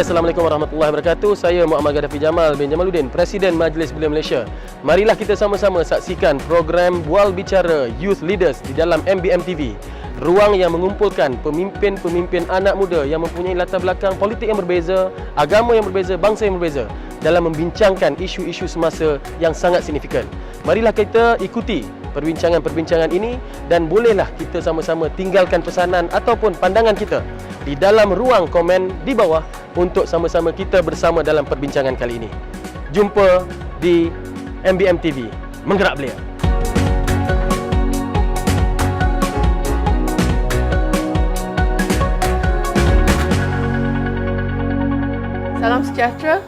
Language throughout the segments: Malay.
Hai, Assalamualaikum warahmatullahi wabarakatuh. Saya Muhammad Gaddafi Jamal bin Jamaluddin, Presiden Majlis Belia Malaysia. Marilah kita sama-sama saksikan program Bual Bicara Youth Leaders di dalam MBM TV. Ruang yang mengumpulkan pemimpin-pemimpin anak muda yang mempunyai latar belakang politik yang berbeza, agama yang berbeza, bangsa yang berbeza dalam membincangkan isu-isu semasa yang sangat signifikan. Marilah kita ikuti perbincangan-perbincangan ini dan bolehlah kita sama-sama tinggalkan pesanan ataupun pandangan kita di dalam ruang komen di bawah untuk sama-sama kita bersama dalam perbincangan kali ini. Jumpa di MBM TV. Menggerak belia. Salam sejahtera.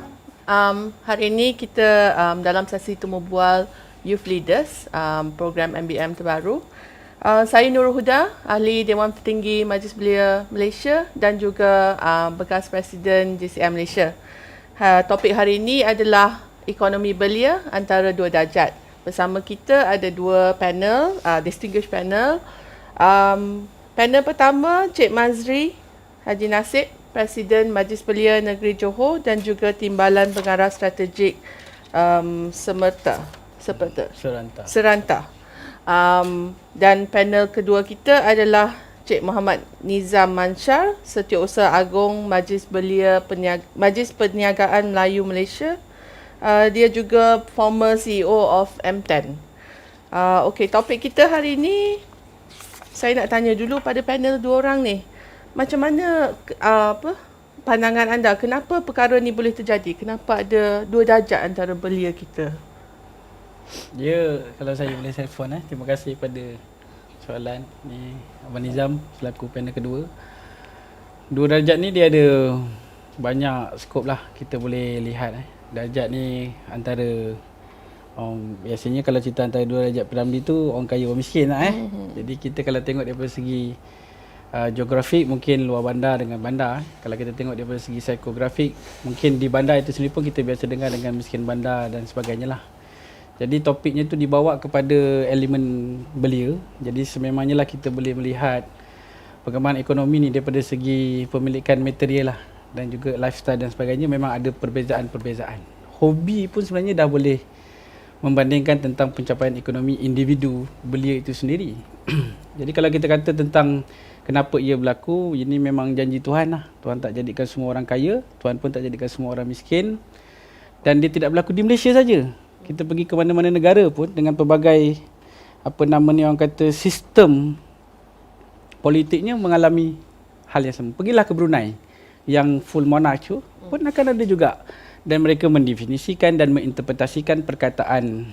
Hari ini kita dalam sesi Temu Bual Youth Leaders, program MBM terbaru. Saya Nurul Huda, ahli Dewan Tertinggi Majlis Belia Malaysia dan juga bekas Presiden JCM Malaysia. Topik hari ini adalah ekonomi belia antara dua darjat. Bersama kita ada dua panel, distinguished panel. Panel pertama, Cik Mazri Haji Nasib, Presiden Majlis Belia Negeri Johor dan juga Timbalan Pengarah Strategik Seranta. Dan panel kedua kita adalah Cik Muhammad Nizam Mansyar, Setiausaha Agong Majlis Perniagaan Melayu Malaysia. Dia juga former CEO of M10. Okey, topik kita hari ini, saya nak tanya dulu pada panel dua orang ni. Macam mana pandangan anda, kenapa perkara ni boleh terjadi? Kenapa ada dua darjat antara belia kita? Ya, kalau saya boleh telefon terima kasih pada soalan ni Abang Nizam selaku panel kedua. Dua darjat ni dia ada banyak skop lah kita boleh lihat. Darjat ni antara biasanya kalau cerita antara dua darjat piramid tu orang kaya orang miskin lah Jadi kita kalau tengok daripada segi geografik mungkin luar bandar dengan bandar. Kalau kita tengok daripada segi psikografik mungkin di bandar itu sendiri pun kita biasa dengar dengan miskin bandar dan sebagainya lah. Jadi topiknya tu dibawa kepada elemen belia. Jadi sememangnya lah kita boleh melihat perkembangan ekonomi ni daripada segi pemilikan material lah dan juga lifestyle dan sebagainya. Memang ada perbezaan-perbezaan. Hobi pun sebenarnya dah boleh membandingkan tentang pencapaian ekonomi individu belia itu sendiri. Jadi kalau kita kata tentang kenapa ia berlaku, ini memang janji Tuhan lah. Tuhan tak jadikan semua orang kaya, Tuhan pun tak jadikan semua orang miskin. Dan dia tidak berlaku di Malaysia saja. Kita pergi ke mana-mana negara pun dengan pelbagai orang kata sistem politiknya mengalami hal yang sama. Pergilah ke Brunei yang full monarch pun akan ada juga. Dan mereka mendefinisikan dan menginterpretasikan perkataan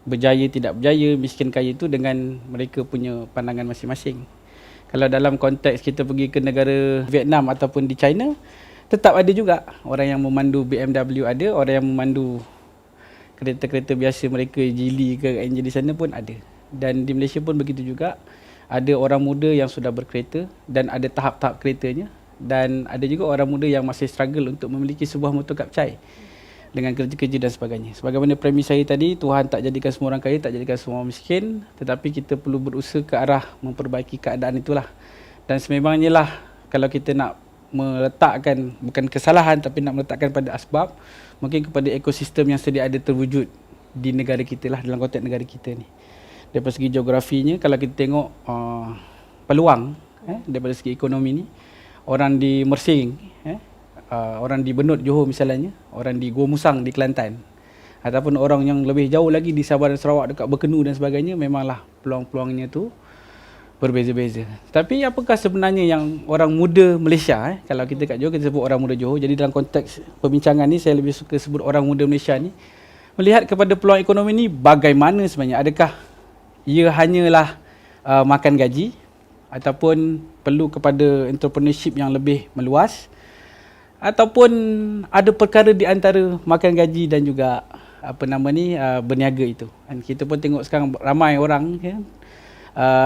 berjaya tidak berjaya, miskin kaya itu dengan mereka punya pandangan masing-masing. Kalau dalam konteks kita pergi ke negara Vietnam ataupun di China, tetap ada juga orang yang memandu BMW ada, orang yang memandu kereta-kereta biasa mereka Geely ke enjin di sana pun ada. Dan di Malaysia pun begitu juga. Ada orang muda yang sudah berkereta dan ada tahap-tahap keretanya. Dan ada juga orang muda yang masih struggle untuk memiliki sebuah motor kapcai dengan kerja-kerja dan sebagainya. Sebagaimana premis saya tadi, Tuhan tak jadikan semua orang kaya, tak jadikan semua orang miskin. Tetapi kita perlu berusaha ke arah memperbaiki keadaan itulah. Dan sememangnya lah kalau kita nak meletakkan, bukan kesalahan tapi nak meletakkan pada asbab, mungkin kepada ekosistem yang sedia ada terwujud di negara kita lah, dalam konteks negara kita ni. Daripada segi geografinya, kalau kita tengok peluang daripada segi ekonomi ni, orang di Mersing, orang di Benut Johor misalnya, orang di Gua Musang di Kelantan, ataupun orang yang lebih jauh lagi di Sabah dan Sarawak dekat Berkenu dan sebagainya, memanglah peluang-peluangnya tu berbeza-beza. Tapi apakah sebenarnya yang orang muda Malaysia, kalau kita kat Johor kita sebut orang muda Johor, jadi dalam konteks perbincangan ni saya lebih suka sebut orang muda Malaysia ni melihat kepada peluang ekonomi ni bagaimana sebenarnya? Adakah ia hanyalah makan gaji ataupun perlu kepada entrepreneurship yang lebih meluas, ataupun ada perkara di antara makan gaji dan juga berniaga itu. Dan kita pun tengok sekarang ramai orang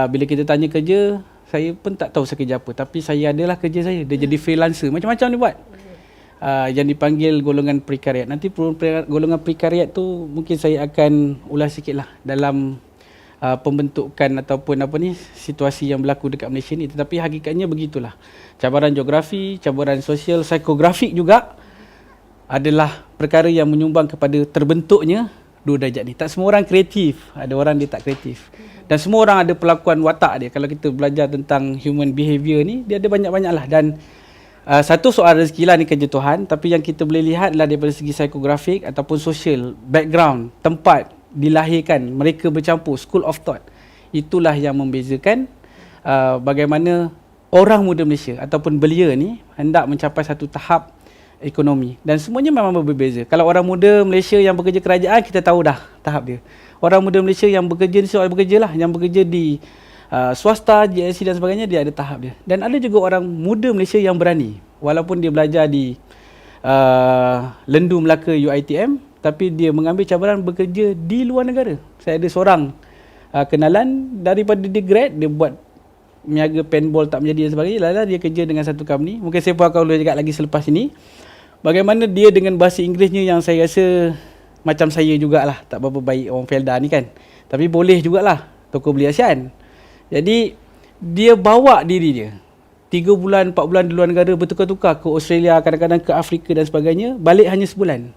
bila kita tanya kerja, saya pun tak tahu saya kerja apa, tapi saya adalah kerja saya. Dia jadi freelancer, macam-macam dia buat. Yang dipanggil golongan prekariat. Nanti golongan prekariat tu mungkin saya akan ulas sikit lah dalam pembentukan ataupun situasi yang berlaku dekat Malaysia ni, tetapi hakikatnya begitulah. Cabaran geografi, cabaran sosial, psikografik juga adalah perkara yang menyumbang kepada terbentuknya dua darjat ni. Tak semua orang kreatif, ada orang dia tak kreatif. Dan semua orang ada pelakuan watak dia. Kalau kita belajar tentang human behaviour ni, dia ada banyak-banyak lah. Dan satu soal rezeki lah ni kerja Tuhan, tapi yang kita boleh lihat adalah daripada segi psikografik ataupun social, background, tempat dilahirkan, mereka bercampur, school of thought. Itulah yang membezakan bagaimana orang muda Malaysia ataupun belia ni hendak mencapai satu tahap ekonomi. Dan semuanya memang berbeza. Kalau orang muda Malaysia yang bekerja kerajaan, kita tahu dah tahap dia. Orang muda Malaysia yang bekerja ni soal bekerja lah, yang bekerja di swasta, GSC dan sebagainya, dia ada tahap dia. Dan ada juga orang muda Malaysia yang berani, walaupun dia belajar di Lendu Melaka UiTM, tapi dia mengambil cabaran bekerja di luar negara. Saya ada seorang kenalan, daripada dia grad, dia buat meniaga paintball tak menjadi dan sebagainya, lalu dia kerja dengan satu company. Mungkin saya pun akan boleh cakap lagi selepas ini bagaimana dia dengan bahasa Inggerisnya yang saya rasa macam saya jugalah, tak berapa baik orang Felda ni kan, tapi boleh jugalah, toko beli ASEAN. Jadi dia bawa diri dia 3 bulan, 4 bulan di luar negara, bertukar-tukar ke Australia, kadang-kadang ke Afrika dan sebagainya, balik hanya sebulan.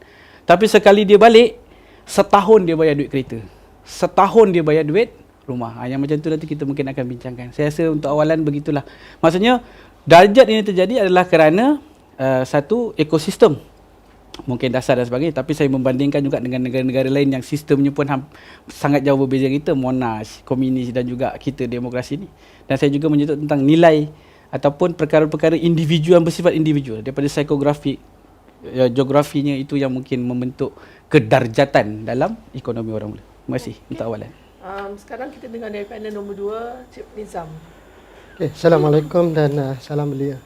Tapi sekali dia balik, setahun dia bayar duit kereta, setahun dia bayar duit rumah. Yang macam tu nanti kita mungkin akan bincangkan. Saya rasa untuk awalan begitulah. Maksudnya darjat ini terjadi adalah kerana satu ekosistem, mungkin dasar dan sebagainya, tapi saya membandingkan juga dengan negara-negara lain yang sistemnya pun sangat jauh berbeza kita, monas, komunis dan juga kita demokrasi ni. Dan saya juga menyebut tentang nilai ataupun perkara-perkara individu yang bersifat individual, daripada psikografik, geografinya, itu yang mungkin membentuk kedarjatan dalam ekonomi orang muda. Terima kasih untuk awalan. Sekarang kita dengar dari panel nombor 2, Cik Nizam. Okay, Assalamualaikum dan salam belia.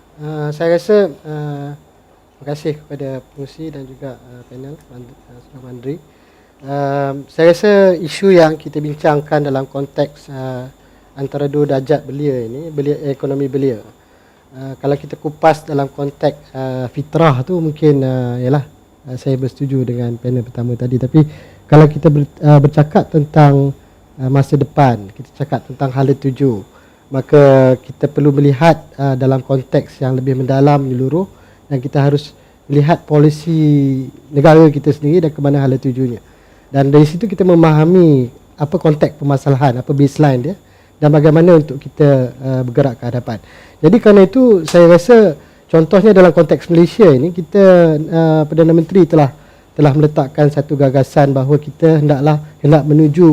Saya rasa terima kasih kepada pengurusi dan juga panel Saudara Mandri. Saya rasa isu yang kita bincangkan dalam konteks antara dua darjat belia ini, ekonomi belia. Kalau kita kupas dalam konteks fitrah tu mungkin yalah, saya bersetuju dengan panel pertama tadi, tapi kalau kita bercakap tentang masa depan, kita cakap tentang hala tuju, maka kita perlu melihat dalam konteks yang lebih mendalam, menyeluruh, dan kita harus melihat polisi negara kita sendiri dan ke mana hala tujunya. Dan dari situ kita memahami apa konteks permasalahan, apa baseline dia, dan bagaimana untuk kita bergerak ke hadapan. Jadi kerana itu saya rasa contohnya dalam konteks Malaysia ini, kita Perdana Menteri telah meletakkan satu gagasan bahawa kita hendak menuju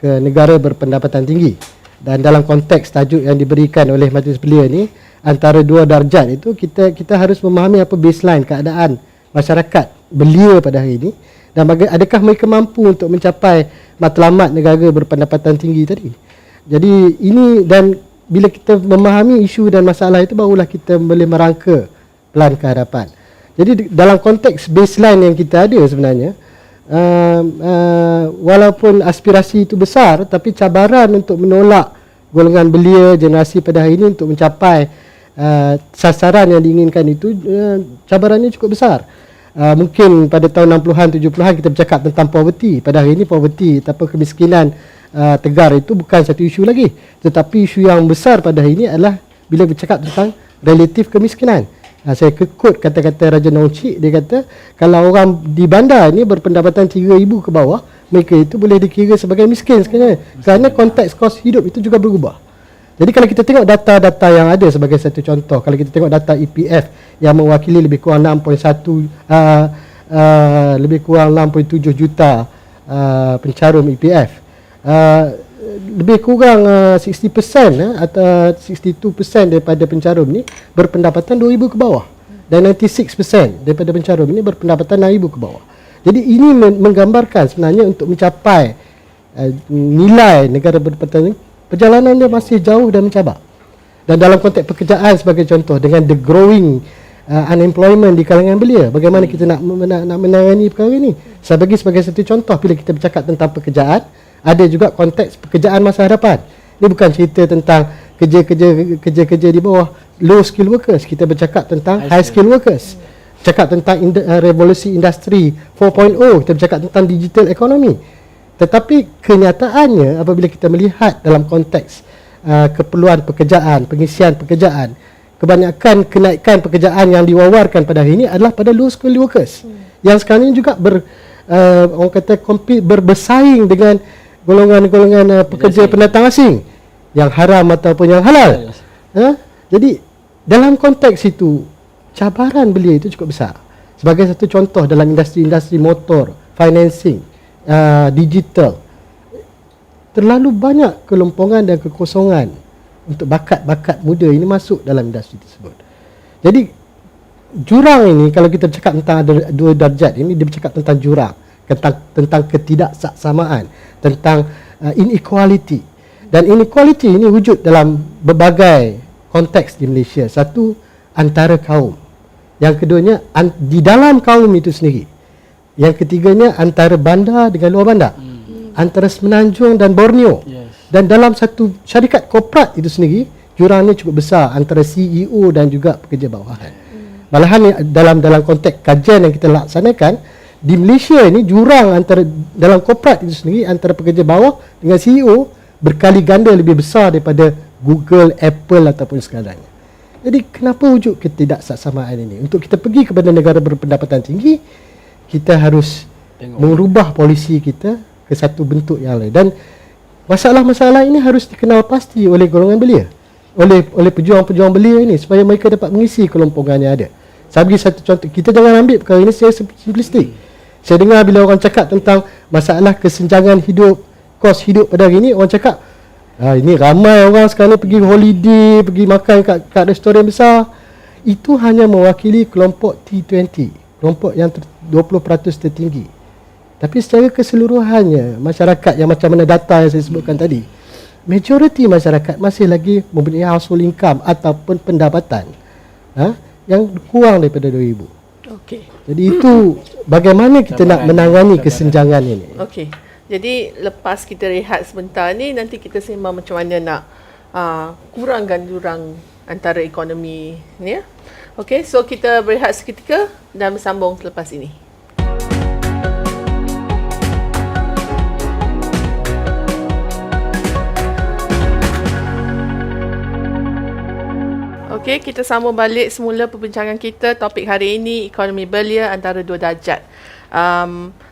ke negara berpendapatan tinggi. Dan dalam konteks tajuk yang diberikan oleh Majlis Belia ni, antara dua darjat itu, kita harus memahami apa baseline keadaan masyarakat belia pada hari ini, dan adakah mereka mampu untuk mencapai matlamat negara berpendapatan tinggi tadi. Jadi ini, dan bila kita memahami isu dan masalah itu, barulah kita boleh merangka plan ke hadapan. Jadi dalam konteks baseline yang kita ada sebenarnya, walaupun aspirasi itu besar, tapi cabaran untuk menolak golongan belia generasi pada hari ini untuk mencapai sasaran yang diinginkan itu, cabarannya cukup besar. Mungkin pada tahun 60-an, 70-an kita bercakap tentang poverty. Pada hari ini poverty ataupun kemiskinan tegar itu bukan satu isu lagi. Tetapi isu yang besar pada hari ini adalah bila bercakap tentang relatif kemiskinan. Saya kekut kata-kata Raja Nongcik, dia kata kalau orang di bandar ni berpendapatan 3,000 ke bawah, mereka itu boleh dikira sebagai miskin sebenarnya, kerana konteks kos hidup itu juga berubah. Jadi kalau kita tengok data-data yang ada, sebagai satu contoh, kalau kita tengok data EPF yang mewakili lebih kurang 6.7 juta pencarum EPF, lebih kurang 60% atau 62% daripada pencarum ni berpendapatan 2,000 ke bawah, dan 96% daripada pencarum ini berpendapatan 6,000 ke bawah. Jadi ini menggambarkan sebenarnya untuk mencapai nilai negara berpendapatan, perjalanan dia masih jauh dan mencabar. Dan dalam konteks pekerjaan sebagai contoh, dengan the growing unemployment di kalangan belia, bagaimana kita nak menangani perkara ini? Saya bagi sebagai satu contoh, bila kita bercakap tentang pekerjaan, ada juga konteks pekerjaan masa hadapan. Ini bukan cerita tentang kerja-kerja di bawah, low skill workers. Kita bercakap tentang high skill workers. Cakap tentang revolusi industri 4.0, kita bercakap tentang digital economy. Tetapi kenyataannya apabila kita melihat dalam konteks keperluan pekerjaan, pengisian pekerjaan, kebanyakan kenaikan pekerjaan yang diwawarkan pada hari ini adalah pada low skill workers yang sekarang ini juga orang kata bersaing dengan golongan-golongan pekerja pendatang asing yang haram ataupun yang halal. Jadi dalam konteks itu cabaran belia itu cukup besar. Sebagai satu contoh dalam industri-industri motor, financing, digital, terlalu banyak kelompongan dan kekosongan untuk bakat-bakat muda ini masuk dalam industri tersebut. Jadi jurang ini, kalau kita bercakap tentang ada 2 darjat ini, dia bercakap tentang jurang, tentang ketidaksaksamaan, tentang inequality. Dan inequality ini wujud dalam berbagai konteks di Malaysia. Satu, antara kaum. Yang keduanya, di dalam kaum itu sendiri. Yang ketiganya, antara bandar dengan luar bandar. Antara Semenanjung dan Borneo. Dan dalam satu syarikat korporat itu sendiri, jurangnya cukup besar antara CEO dan juga pekerja bawahan. Malahan dalam konteks kajian yang kita laksanakan, di Malaysia ini jurang antara dalam korporat itu sendiri antara pekerja bawah dengan CEO berkali ganda lebih besar daripada Google, Apple ataupun segalanya. Jadi kenapa wujud ketidaksaksamaan ini? Untuk kita pergi kepada negara berpendapatan tinggi, kita harus merubah polisi kita ke satu bentuk yang lain. Dan masalah-masalah ini harus dikenal pasti oleh golongan belia, oleh pejuang-pejuang belia ini, supaya mereka dapat mengisi kelompokan yang ada. Saya bagi satu contoh. Kita jangan ambil perkara ini secara simplistik. Saya dengar bila orang cakap tentang masalah kesenjangan hidup, kos hidup pada hari ini, orang cakap ini ramai orang sekarang pergi holiday, pergi makan kat restoran besar. Itu hanya mewakili kelompok T20, kelompok yang 20% tertinggi. Tapi secara keseluruhannya, masyarakat yang macam mana data yang saya sebutkan tadi, majoriti masyarakat masih lagi mempunyai household income ataupun pendapatan yang kurang daripada 2,000. Okey. Jadi itu bagaimana kita nak menangani kesenjangan ini. Okey. Jadi lepas kita rehat sebentar ni, nanti kita sembang macam mana nak kurangkan jurang antara ekonomi ni ya. Okey, so kita berehat seketika dan bersambung selepas ini. Okey, kita sambung balik semula perbincangan kita. Topik hari ini, ekonomi belia antara 2 darjat.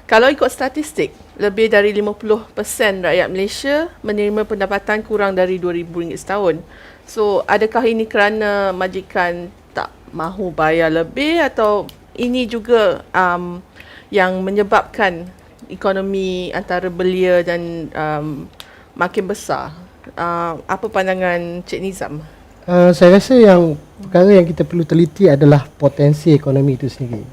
Kalau ikut statistik, lebih dari 50% rakyat Malaysia menerima pendapatan kurang dari RM2,000 setahun. So, adakah ini kerana majikan tak mahu bayar lebih, atau ini juga yang menyebabkan ekonomi antara belia dan makin besar? Apa pandangan Cik Nizam? Saya rasa yang perkara yang kita perlu teliti adalah potensi ekonomi itu sendiri.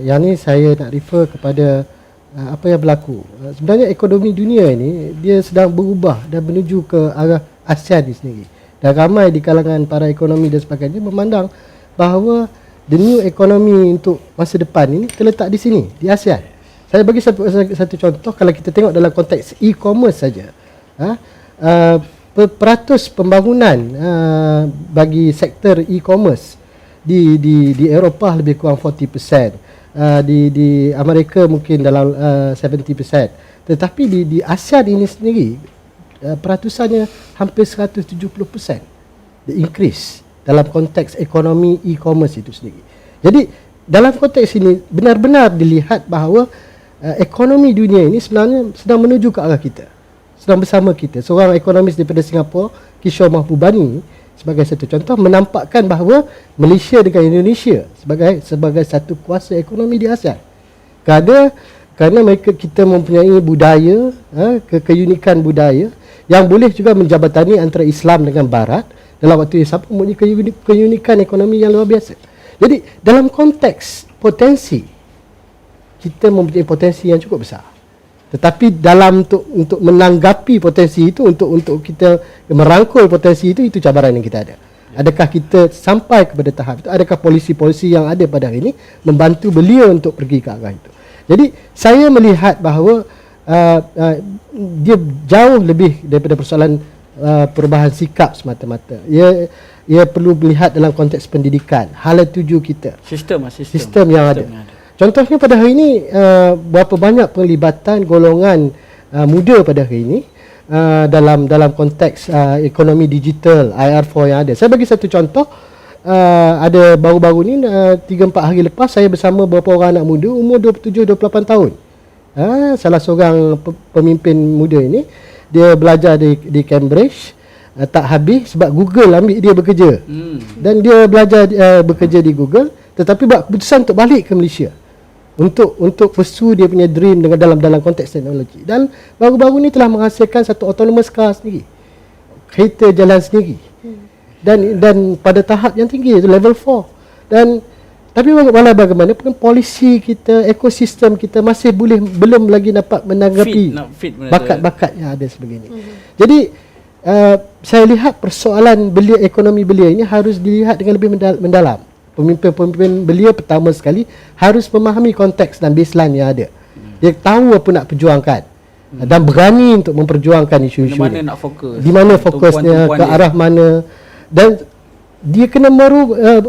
Yang ni saya nak refer kepada apa yang berlaku. Sebenarnya ekonomi dunia ini dia sedang berubah dan menuju ke arah ASEAN ini sendiri. Dan ramai di kalangan para ekonomi dan sebagainya memandang bahawa the new economy untuk masa depan ini terletak di sini, di ASEAN. Saya bagi satu contoh. Kalau kita tengok dalam konteks e-commerce saja, peratus pembangunan bagi sektor e-commerce di Eropah lebih kurang 40%, di Amerika mungkin dalam 70%, tetapi di ASEAN ini sendiri peratusannya hampir 170%, the increase dalam konteks ekonomi e-commerce itu sendiri. Jadi dalam konteks ini benar-benar dilihat bahawa ekonomi dunia ini sebenarnya sedang menuju ke arah kita, sedang bersama kita. Seorang ekonomis daripada Singapura, Kishore Mahbubani, sebagai satu contoh, menampakkan bahawa Malaysia dengan Indonesia sebagai satu kuasa ekonomi di ASEAN. Kerana kita mempunyai budaya, keunikan budaya yang boleh juga menjabatani antara Islam dengan Barat dalam waktu yang sama, mempunyai keunikan ekonomi yang luar biasa. Jadi dalam konteks potensi, kita mempunyai potensi yang cukup besar. Tetapi dalam untuk menanggapi potensi itu, untuk kita merangkul potensi itu cabaran yang kita ada. Adakah kita sampai kepada tahap itu? Adakah polisi-polisi yang ada pada hari ini membantu belia untuk pergi ke arah itu? Jadi saya melihat bahawa dia jauh lebih daripada persoalan perubahan sikap semata-mata. Ia perlu melihat dalam konteks pendidikan, hala tuju kita, sistem yang ada. Contohnya pada hari ini berapa banyak penglibatan golongan muda pada hari ini dalam konteks ekonomi digital IR4 yang ada. Saya bagi satu contoh. Ada baru-baru ni 3-4 hari lepas saya bersama beberapa orang anak muda umur 27-28 tahun. Salah seorang pemimpin muda ini dia belajar di Cambridge, tak habis sebab Google ambil dia bekerja. Dan dia belajar bekerja di Google tetapi buat keputusan untuk balik ke Malaysia untuk pursue dia punya dream dengan dalam konteks teknologi. Dan baru-baru ni telah menghasilkan satu autonomous car sendiri, kereta jalan sendiri. Dan pada tahap yang tinggi, itu level 4. Dan tapi bagaimanapun polisi kita, ekosistem kita masih belum lagi dapat menanggapi bakat-bakat yang ada sebagainya. Jadi saya lihat persoalan belia ekonomi belia ini harus dilihat dengan lebih mendalam. Pemimpin-pemimpin belia pertama sekali harus memahami konteks dan baseline yang ada. Dia tahu apa nak perjuangkan dan berani untuk memperjuangkan isu-isu. Di mana nak fokus? Di mana fokusnya, ke arah mana. Dan dia kena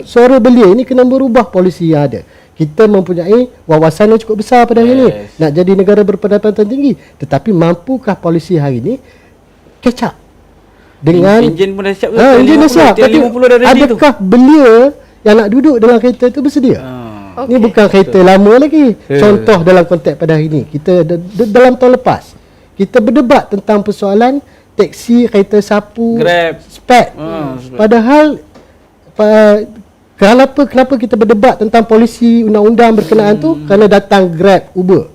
suara belia ini kena merubah polisi yang ada. Kita mempunyai wawasan yang cukup besar pada hari ini nak jadi negara berpendapatan tinggi, tetapi mampukah polisi hari ini catch up dengan enjin pun dah siap. Enjin dah siap. Tapi adakah belia yang nak duduk dalam kereta itu bersedia? Ini bukan kereta lama lagi. Contoh dalam konteks pada hari ini, kita dalam tahun lepas kita berdebat tentang persoalan teksi, kereta sapu, Grab, spek. Padahal kenapa kita berdebat tentang polisi undang-undang berkenaan tu? Kerana datang Grab, Uber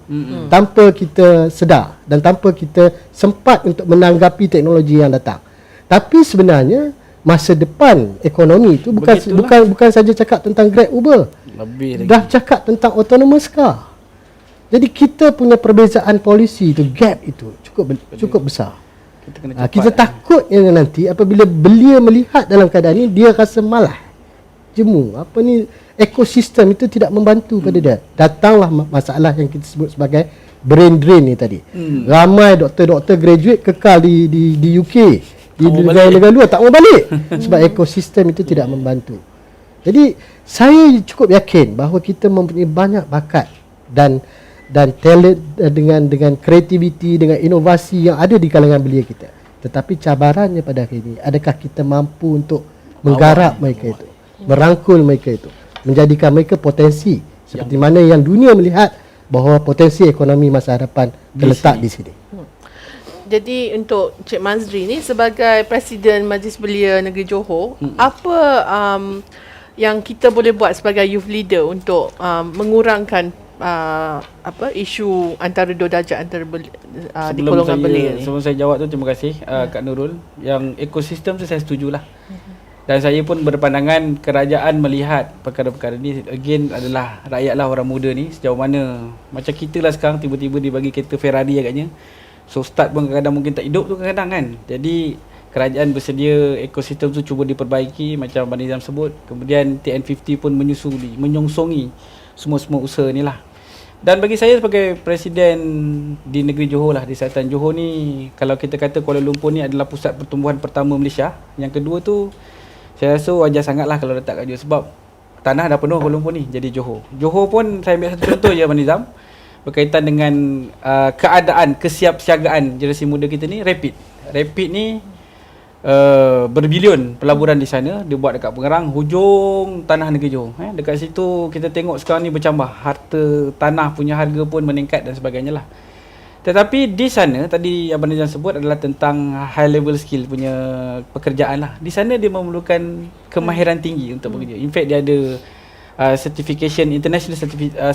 tanpa kita sedar dan tanpa kita sempat untuk menanggapi teknologi yang datang. Tapi sebenarnya masa depan ekonomi itu bukan saja cakap tentang Grab, Uber. Lebih lagi. Dah cakap tentang autonomous car. Jadi kita punya perbezaan polisi itu, gap itu cukup besar. Kita takutnya nanti apabila belia melihat dalam keadaan ini, dia rasa malah jemu. Apa ni, ekosistem itu tidak membantu pada dia. Datanglah masalah yang kita sebut sebagai brain drain ni tadi. Ramai doktor-doktor graduate kekal di UK, di negara-negara luar, tak mau balik sebab ekosistem itu tidak membantu. Jadi saya cukup yakin bahawa kita mempunyai banyak bakat dan talent dengan kreativiti, dengan inovasi yang ada di kalangan belia kita. Tetapi cabarannya pada hari ini, adakah kita mampu untuk menggarap mereka itu, merangkul mereka itu, menjadikan mereka potensi seperti mana yang dunia melihat bahawa potensi ekonomi masa hadapan terletak di sini. Jadi untuk Cik Mazri ni sebagai Presiden Majlis Belia Negeri Johor, apa yang kita boleh buat sebagai youth leader untuk mengurangkan isu antara dua darjat antara di golongan belia ni? Sebelum saya jawab tu, terima kasih Kak Nurul. Yang ekosistem tu saya setujulah. Dan saya pun berpandangan kerajaan melihat perkara-perkara ni again adalah rakyatlah, orang muda ni sejauh mana. Macam kita lah sekarang tiba-tiba dibagi kereta Ferrari agaknya. So start pun kadang-kadang mungkin tak hidup tu kadang-kadang kan. Jadi kerajaan bersedia ekosistem tu cuba diperbaiki macam Abang Nizam sebut. Kemudian TN50 pun menyongsongi semua usaha ni lah. Dan bagi saya sebagai Presiden di negeri Johor lah, di Selatan Johor ni, kalau kita kata Kuala Lumpur ni adalah pusat pertumbuhan pertama Malaysia. Yang kedua tu saya rasa wajar sangat lah kalau letak kat Johor, sebab tanah dah penuh Kuala Lumpur ni jadi Johor. Johor pun saya ambil satu contoh je Abang Nizam, berkaitan dengan keadaan kesiapsiagaan generasi muda kita ni. Rapid ni berbilion pelaburan di sana, dia buat dekat Pengerang, hujung tanah negeri Johor. Dekat situ kita tengok sekarang ni bercambah, harta tanah punya harga pun meningkat dan sebagainya lah. Tetapi di sana tadi Abang Nizam sebut adalah tentang high level skill punya pekerjaan lah. Di sana dia memerlukan kemahiran tinggi untuk bekerja. In fact dia ada certification, international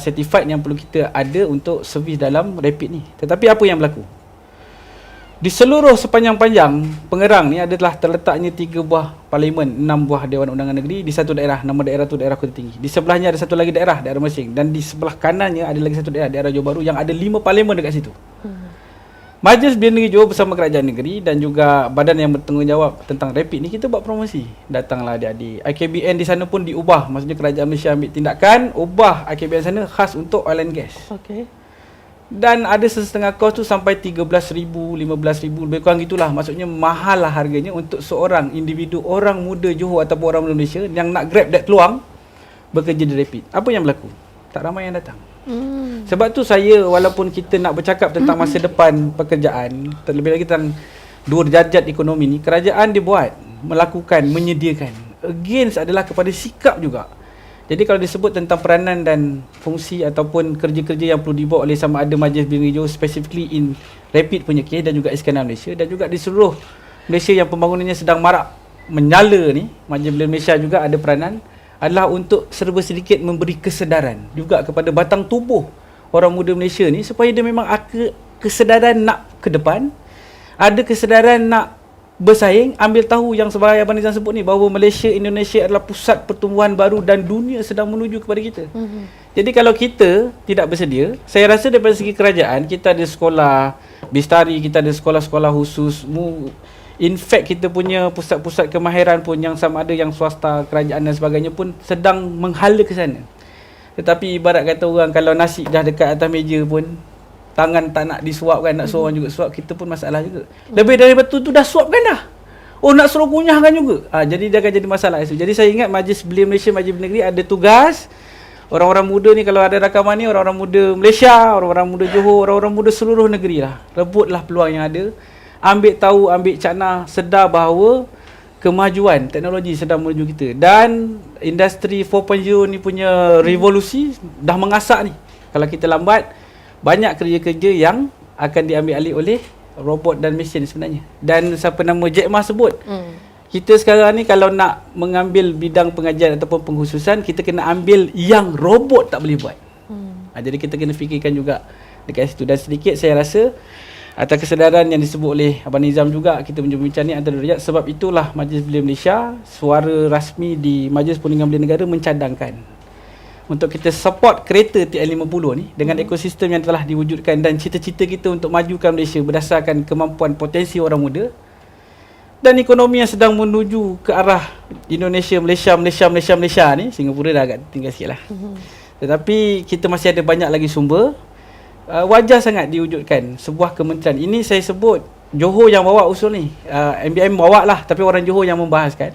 certified yang perlu kita ada untuk servis dalam rapid ni. Tetapi apa yang berlaku? Di seluruh sepanjang-panjang Pengerang ni adalah terletaknya 3 buah parlimen, 6 buah Dewan Undangan Negeri di satu daerah. Nama daerah tu daerah Kota Tinggi. Di sebelahnya ada satu lagi daerah Mersing. Dan di sebelah kanannya ada lagi satu daerah Johor Bahru yang ada 5 parlimen dekat situ. Majlis Belia Negeri Johor bersama kerajaan negeri dan juga badan yang bertanggungjawab tentang rapid ni, kita buat promosi. Datanglah adik-adik. IKBN di sana pun diubah. Maksudnya kerajaan Malaysia ambil tindakan, ubah IKBN sana khas untuk oil and gas. Okey. Dan ada setengah kos tu sampai 13,000, 15,000, lebih kurang gitulah. Maksudnya mahal lah harganya untuk seorang individu, orang muda Johor ataupun orang muda Malaysia yang nak grab that peluang bekerja di rapid. Apa yang berlaku? Tak ramai yang datang. Sebab tu saya, walaupun kita nak bercakap tentang masa depan pekerjaan, terlebih lagi tentang dua derajat ekonomi ni, kerajaan dibuat, melakukan, menyediakan. Against adalah kepada sikap juga. Jadi kalau disebut tentang peranan dan fungsi ataupun kerja-kerja yang perlu dibuat oleh sama ada Majlis Bilik Hijau, specifically in rapid punya kes dan juga Iskandar Malaysia dan juga di seluruh Malaysia yang pembangunannya sedang marak menyala ni, Majlis Bilik Malaysia juga ada peranan, adalah untuk serba sedikit memberi kesedaran juga kepada batang tubuh orang muda Malaysia ni supaya dia memang ada kesedaran nak ke depan, ada kesedaran nak bersaing, ambil tahu yang sebagai Abang Nizam sebut ni, bahawa Malaysia, Indonesia adalah pusat pertumbuhan baru dan dunia sedang menuju kepada kita. Jadi kalau kita tidak bersedia, saya rasa daripada segi kerajaan, kita ada sekolah Bistari, kita ada sekolah-sekolah khusus. In fact, kita punya pusat-pusat kemahiran pun yang sama ada yang swasta, kerajaan dan sebagainya pun sedang menghala ke sana. Tetapi ibarat kata orang, kalau nasi dah dekat atas meja pun, tangan tak nak disuap kan, nak suruh orang juga suap, kita pun masalah juga. Lebih daripada tu dah suapkan dah. Oh, nak suruh kunyahkan juga. Jadi dia akan jadi masalah. Jadi saya ingat Majlis Belia Malaysia, Majlis Belia Negeri ada tugas. Orang-orang muda ni, kalau ada rakaman ni, orang-orang muda Malaysia, orang-orang muda Johor, orang-orang muda seluruh negeri lah. Rebutlah peluang yang ada. Ambil tahu, ambil cakna, sedar bahawa kemajuan teknologi sedang menuju kita. Dan industri 4.0 ni punya revolusi dah mengasak ni. Kalau kita lambat, banyak kerja-kerja yang akan diambil alih oleh robot dan mesin sebenarnya. Dan siapa nama Jack Ma sebut, kita sekarang ni kalau nak mengambil bidang pengajian ataupun pengkhususan, kita kena ambil yang robot tak boleh buat. Jadi kita kena fikirkan juga dekat situ. Dan sedikit saya rasa atas kesedaran yang disebut oleh Abang Nizam juga, kita berbincang ni antara derajat. Sebab itulah Majlis Belia Malaysia, suara rasmi di Majlis Perundingan Belia Negara mencadangkan untuk kita support kereta TN50 ni dengan ekosistem yang telah diwujudkan dan cita-cita kita untuk majukan Malaysia berdasarkan kemampuan potensi orang muda dan ekonomi yang sedang menuju ke arah Indonesia, Malaysia ni. Singapura dah agak tinggal sikit lah. Tetapi kita masih ada banyak lagi sumber. Wajar sangat diwujudkan sebuah kementerian. Ini saya sebut Johor yang bawa usul ni, MBM bawa lah, tapi orang Johor yang membahaskan.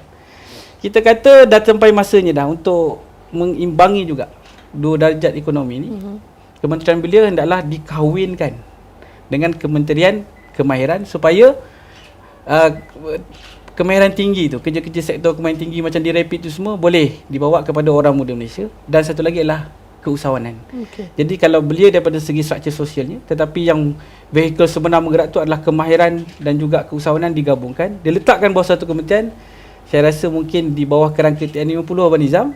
Kita kata dah sampai masanya dah untuk mengimbangi juga dua darjat ekonomi ni. Kementerian Belia hendaklah dikahwinkan dengan Kementerian Kemahiran supaya kemahiran tinggi tu, kerja-kerja sektor kemahiran tinggi macam di rapid tu semua boleh dibawa kepada orang muda Malaysia. Dan satu lagi adalah keusahawanan. Jadi kalau Belia daripada segi struktur sosialnya, tetapi yang vehikel sebenar menggerak tu adalah kemahiran dan juga keusahawanan digabungkan, diletakkan bawah satu kementerian. Saya rasa mungkin di bawah kerangka TN50 Abang Nizam,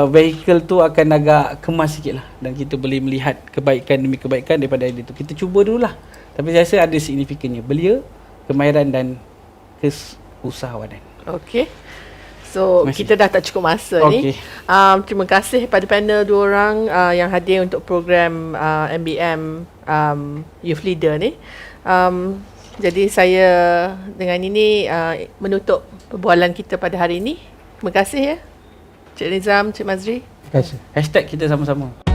vehicle tu akan agak kemas sikit lah, dan kita boleh melihat kebaikan demi kebaikan daripada itu. Kita cuba dululah. Tapi saya rasa ada signifikannya Belia, kemahiran dan keusahawanan. Okey. So kita dah tak cukup masa ni. Terima kasih pada panel dua orang yang hadir untuk program MBM Youth Leader ni. Jadi saya dengan ini menutup perbualan kita pada hari ini. Terima kasih ya Cik Nizam, Cik Mazri. Terima kasih. Hashtag kita sama-sama.